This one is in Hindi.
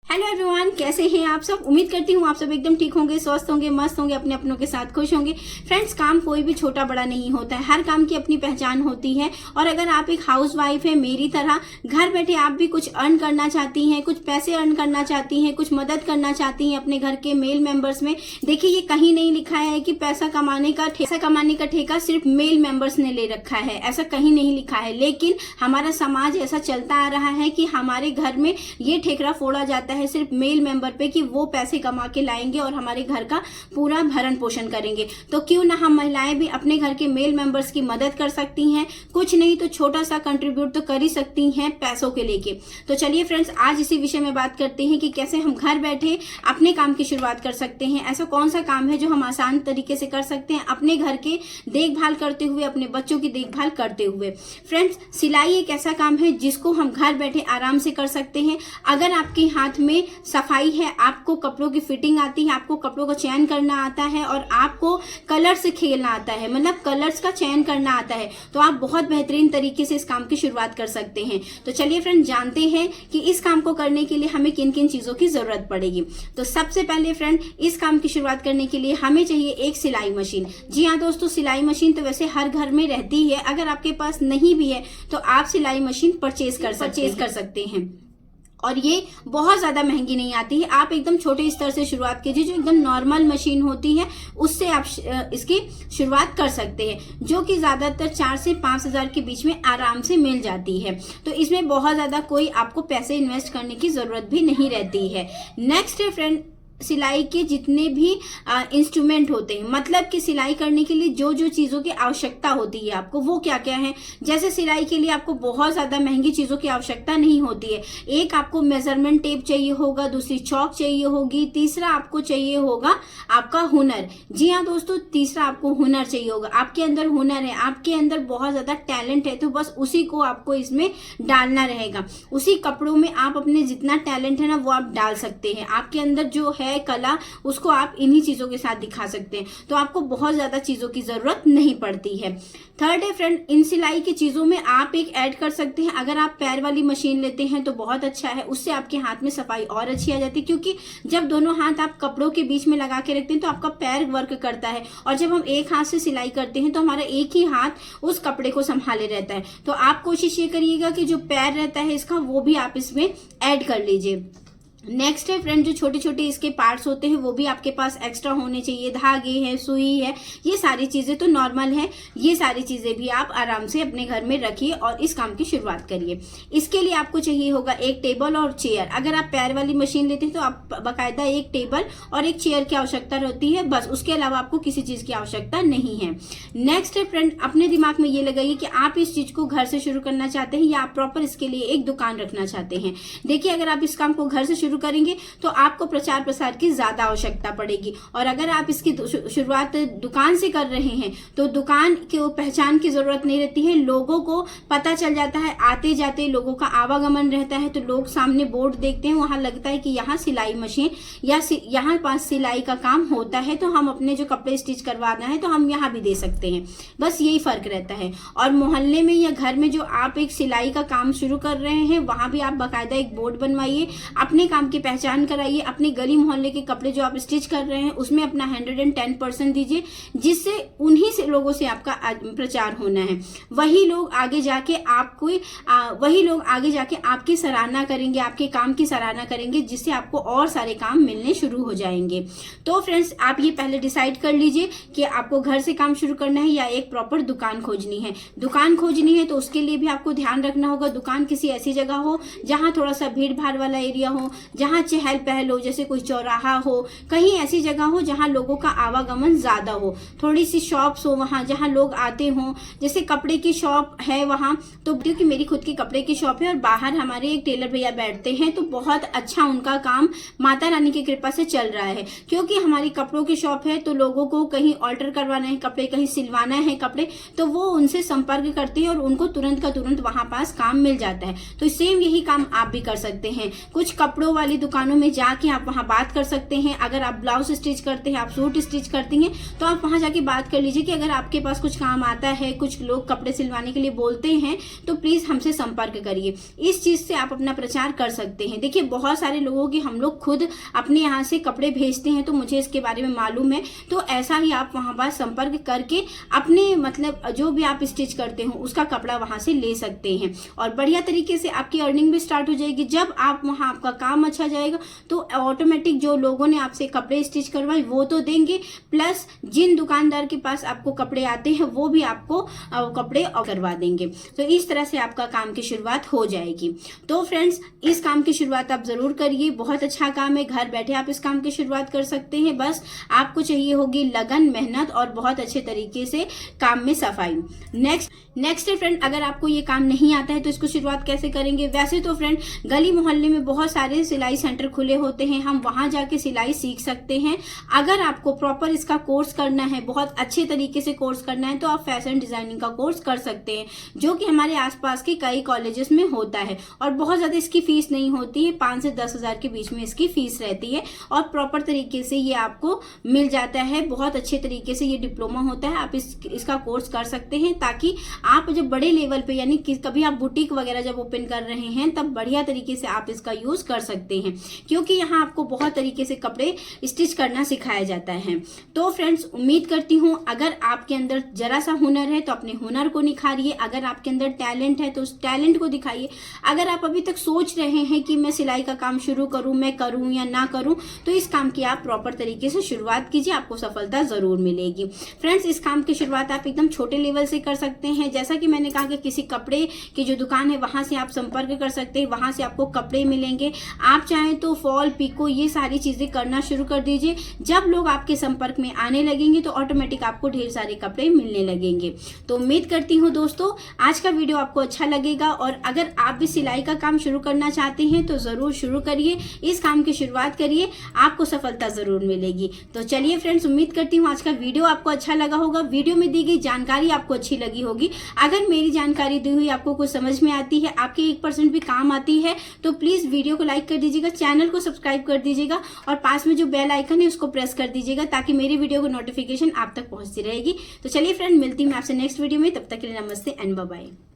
हेलो एवरीवन, कैसे हैं आप सब। उम्मीद करती हूँ आप सब एकदम ठीक होंगे, स्वस्थ होंगे, मस्त होंगे, अपने अपनों के साथ खुश होंगे। फ्रेंड्स, काम कोई भी छोटा बड़ा नहीं होता है, हर काम की अपनी पहचान होती है। और अगर आप एक हाउस वाइफ है मेरी तरह, घर बैठे आप भी कुछ अर्न करना चाहती हैं, कुछ पैसे अर्न करना चाहती हैं, कुछ मदद करना चाहती हैं अपने घर के मेल मेंबर्स में। देखिए, ये कहीं नहीं लिखा है कि पैसा कमाने का ठेका सिर्फ मेल मेंबर्स ने ले रखा है, ऐसा कहीं नहीं लिखा है। लेकिन हमारा समाज ऐसा चलता आ रहा है कि हमारे घर में ये ठेकरा फोड़ा जाता है सिर्फ मेल मेंबर पे कि वो पैसे कमा के लाएंगे और हमारे घर का पूरा भरण पोषण करेंगे। तो क्यों ना हम महिलाएं भी अपने घर के मेल मेंबर्स की मदद कर सकती हैं, कुछ नहीं तो छोटा सा कंट्रीब्यूट तो कर ही सकती हैं पैसों के लेके। तो चलिए फ्रेंड्स, आज इसी विषय में बात करते हैं कि कैसे हम घर बैठे अपने काम की शुरुआत कर सकते हैं। ऐसा कौन सा काम है जो हम आसान तरीके से कर सकते हैं अपने घर के देखभाल करते हुए, अपने बच्चों की देखभाल करते हुए। फ्रेंड्स, सिलाई एक ऐसा काम है जिसको हम घर बैठे आराम से कर सकते हैं। अगर आपके हाथ में सफाई है, आपको कपड़ों की फिटिंग आती है, आपको कपड़ों का चयन करना आता है और आपको कलर से खेलना आता है, मतलब कलर्स का चयन करना आता है, तो आप बहुत बेहतरीन तरीके से इस काम की शुरुआत कर सकते हैं। तो चलिए फ्रेंड, जानते हैं कि इस काम को करने के लिए हमें किन किन चीजों की जरूरत पड़ेगी। तो सबसे पहले फ्रेंड, इस काम की शुरुआत करने के लिए हमें चाहिए एक सिलाई मशीन। जी हाँ दोस्तों, सिलाई मशीन तो वैसे हर घर में रहती है, अगर आपके पास नहीं भी है तो आप सिलाई मशीन परचेज कर सकते हैं। और ये बहुत ज्यादा महंगी नहीं आती है, आप एकदम छोटे स्तर से शुरुआत कीजिए। जो एकदम नॉर्मल मशीन होती है उससे आप इसकी शुरुआत कर सकते हैं, जो कि ज्यादातर 4 से 5 हजार के बीच में आराम से मिल जाती है। तो इसमें बहुत ज्यादा कोई आपको पैसे इन्वेस्ट करने की जरूरत भी नहीं रहती है। नेक्स्ट है फ्रेंड, सिलाई के जितने भी इंस्ट्रूमेंट होते हैं, मतलब कि सिलाई करने के लिए जो जो चीजों की आवश्यकता होती है आपको, वो क्या क्या है। जैसे सिलाई के लिए आपको बहुत ज्यादा महंगी चीजों की आवश्यकता नहीं होती है। एक आपको मेजरमेंट टेप चाहिए होगा, दूसरी चौक चाहिए होगी, तीसरा आपको चाहिए होगा आपका हुनर। जी हाँ दोस्तों, तीसरा आपको हुनर चाहिए होगा। आपके अंदर हुनर है, आपके अंदर बहुत ज्यादा टैलेंट है, तो बस उसी को आपको इसमें डालना रहेगा। उसी कपड़ों में आप अपने जितना टैलेंट है ना, वो आप डाल सकते हैं। आपके अंदर जो है कला, उसको आप इन्हीं चीजों के साथ दिखा सकते हैं, तो आपको बहुत ज्यादा चीजों की जरूरत नहीं पड़ती है। थर्ड है फ्रेंड, इन सिलाई की चीजों में आप एक ऐड कर सकते हैं। अगर आप पैर वाली मशीन लेते हैं तो बहुत अच्छा है, उससे आपके हाथ में सफाई और अच्छी आ जाती है, क्योंकि जब दोनों हाथ आप कपड़ों के बीच में लगा के रखते हैं तो आपका पैर वर्क करता है, और जब हम एक हाथ से सिलाई करते हैं तो हमारा एक ही हाथ उस कपड़े को संभाले रहता है। तो आप कोशिश ये करिएगा कि जो पैर रहता है इसका, वो भी आप इसमें ऐड कर लीजिए। नेक्स्ट है फ्रेंड, जो छोटे छोटे इसके पार्ट्स होते हैं वो भी आपके पास एक्स्ट्रा होने चाहिए। धागे है, सुई है, ये सारी चीजें तो नॉर्मल है, ये सारी चीजें भी आप आराम से अपने घर में रखिए और इस काम की शुरुआत करिए। इसके लिए आपको चाहिए होगा एक टेबल और चेयर। अगर आप पैर वाली मशीन लेते हैं तो आप बाकायदा एक टेबल और एक चेयर की आवश्यकता होती है, बस। उसके अलावा आपको किसी चीज की आवश्यकता नहीं है। नेक्स्ट है फ्रेंड, अपने दिमाग में ये लगाइए कि आप इस चीज को घर से शुरू करना चाहते हैं या आप प्रॉपर इसके लिए एक दुकान रखना चाहते हैं। देखिए, अगर आप इस काम को घर से करेंगे तो आपको प्रचार प्रसार की ज्यादा आवश्यकता पड़ेगी, और अगर आप इसकी शुरुआत दुकान से कर रहे हैं तो दुकान की पहचान की जरूरत नहीं रहती है। लोगों को पता चल जाता है, आते जाते लोगों का आवागमन रहता है, तो लोग सामने बोर्ड देखते हैं, वहां लगता है कि यहाँ सिलाई मशीन या यहाँ पास सिलाई का काम होता है, तो हम अपने जो कपड़े स्टिच करवाना है तो हम यहाँ भी दे सकते हैं। बस यही फर्क रहता है। और मोहल्ले में या घर में जो आप एक सिलाई का काम शुरू कर रहे हैं, वहां भी आप बाकायदा एक बोर्ड बनवाइए, अपने काम की पहचान कराइए। अपने गली मोहल्ले के कपड़े जो आप स्टिच कर रहे हैं उसमें अपना 110% दीजिए, जिससे उन्हीं से लोगों से आपका प्रचार होना है। वही लोग आगे जाके आपकी सराहना करेंगे, आपके काम की सराहना करेंगे, जिससे आपको और सारे काम मिलने शुरू हो जाएंगे। तो फ्रेंड्स, आप ये पहले डिसाइड कर लीजिए कि आपको घर से काम शुरू करना है या एक प्रॉपर दुकान खोजनी है। दुकान खोजनी है तो उसके लिए भी आपको ध्यान रखना होगा, दुकान किसी ऐसी जगह हो जहां थोड़ा सा भीड़ भाड़ वाला एरिया हो, जहां चहल पहल हो, जैसे कोई चौराहा हो, कहीं ऐसी जगह हो जहां लोगों का आवागमन ज्यादा हो, थोड़ी सी शॉप्स हो वहां जहां लोग आते हो। जैसे कपड़े की शॉप है वहां, तो क्योंकि मेरी खुद की कपड़े की शॉप है और बाहर हमारे एक टेलर भैया बैठते हैं, तो बहुत अच्छा उनका काम माता रानी की कृपा से चल रहा है। क्योंकि हमारी कपड़ों की शॉप है तो लोगों को कहीं ऑल्टर करवाना है कपड़े, कहीं सिलवाना है कपड़े, तो वो उनसे संपर्क करते हैं और उनको तुरंत का तुरंत वहां पास काम मिल जाता है। तो सेम यही काम आप भी कर सकते हैं। कुछ कपड़ों वाली दुकानों में जाके आप वहाँ बात कर सकते हैं। अगर आप ब्लाउज स्टिच करते हैं, आप सूट स्टिच करती हैं, तो आप वहाँ जाके बात कर लीजिए कि अगर आपके पास कुछ काम आता है, कुछ लोग कपड़े सिलवाने के लिए बोलते हैं, तो प्लीज़ हमसे संपर्क करिए। इस चीज़ से आप अपना प्रचार कर सकते हैं। देखिए बहुत सारे लोगों की हम लोग खुद अपने यहाँ से कपड़े भेजते हैं, तो मुझे इसके बारे में मालूम है। तो ऐसा ही आप वहाँ पर संपर्क करके अपने मतलब जो भी आप स्टिच करते हो उसका कपड़ा वहाँ से ले सकते हैं और बढ़िया तरीके से आपकी अर्निंग भी स्टार्ट हो जाएगी। जब आप वहाँ आपका काम अच्छा जाएगा तो ऑटोमेटिक जो लोगों ने आपसे कपड़े स्टिच करवाए वो तो देंगे, प्लस जिन दुकानदार के पास आपको कपड़े आते हैं वो भी आपको कपड़े करवा देंगे। तो इस तरह से आपका काम की शुरुआत हो जाएगी। तो फ्रेंड्स इस काम की शुरुआत आप जरूर करिए, बहुत अच्छा काम है, घर बैठे आप इस काम की शुरुआत कर सकते हैं। बस आपको चाहिए होगी लगन, मेहनत और बहुत अच्छे तरीके से काम में सफाई। नेक्स्ट है फ्रेंड, अगर आपको ये काम नहीं आता है तो इसको शुरुआत कैसे करेंगे। वैसे तो फ्रेंड गली मोहल्ले में बहुत सारे सिलाई सेंटर खुले होते हैं, हम वहां जाके सिलाई सीख सकते हैं। अगर आपको प्रॉपर इसका कोर्स करना है, बहुत अच्छे तरीके से कोर्स करना है, तो आप फैशन डिजाइनिंग का कोर्स कर सकते हैं, जो कि हमारे आसपास के कई कॉलेजेस में होता है और बहुत ज्यादा इसकी फीस नहीं होती है, 5 से 10 हजार के बीच में इसकी फीस रहती है और प्रॉपर तरीके से ये आपको मिल जाता है। बहुत अच्छे तरीके से ये डिप्लोमा होता है, आप इसका कोर्स कर सकते हैं, ताकि आप जब बड़े लेवल पे यानी कि कभी आप बुटीक वगैरह जब ओपन कर रहे हैं तब बढ़िया तरीके से आप इसका यूज कर सकते हैं, क्योंकि यहाँ आपको बहुत तरीके से कपड़े स्टिच करना सिखाया जाता है। तो फ्रेंड्स उम्मीद करती हूँ अगर आपके अंदर जरा सा हुनर है तो अपने हुनर को निखारिए, अगर आपके अंदर टैलेंट है तो उस टैलेंट को दिखाइए। अगर आप अभी तक सोच रहे हैं कि मैं सिलाई का काम शुरू करूं, मैं करूं या ना करूं, तो इस काम की आप प्रॉपर तरीके से शुरुआत कीजिए, आपको सफलता जरूर मिलेगी। फ्रेंड्स इस काम की शुरुआत आप एकदम छोटे लेवल से कर सकते हैं। जैसा कि मैंने कहा कि किसी कपड़े की जो दुकान है वहां से आप संपर्क कर सकते हैं, वहां से आपको कपड़े मिलेंगे। आप चाहें तो फॉल, पिको ये सारी चीजें करना शुरू कर दीजिए। जब लोग आपके संपर्क में आने लगेंगे तो ऑटोमेटिक आपको ढेर सारे कपड़े मिलने लगेंगे। तो उम्मीद करती हूँ दोस्तों आज का वीडियो आपको अच्छा लगेगा और अगर आप भी सिलाई का काम शुरू करना चाहते हैं तो जरूर शुरू करिए, इस काम की शुरुआत करिए, आपको सफलता जरूर मिलेगी। तो चलिए फ्रेंड्स उम्मीद करती हूँ आज का वीडियो आपको अच्छा लगा होगा, वीडियो में दी गई जानकारी आपको अच्छी लगी होगी। अगर मेरी जानकारी दी हुई आपको कुछ समझ में आती है, आपके 1% भी काम आती है, तो प्लीज वीडियो को लाइक कर दीजिएगा, चैनल को सब्सक्राइब कर दीजिएगा और पास में जो बेल आइकन है उसको प्रेस कर दीजिएगा, ताकि मेरी वीडियो को नोटिफिकेशन आप तक पहुंचती रहेगी। तो चलिए फ्रेंड मिलती हूँ आपसे नेक्स्ट वीडियो में, तब तक के लिए नमस्ते एंड बाय बाय।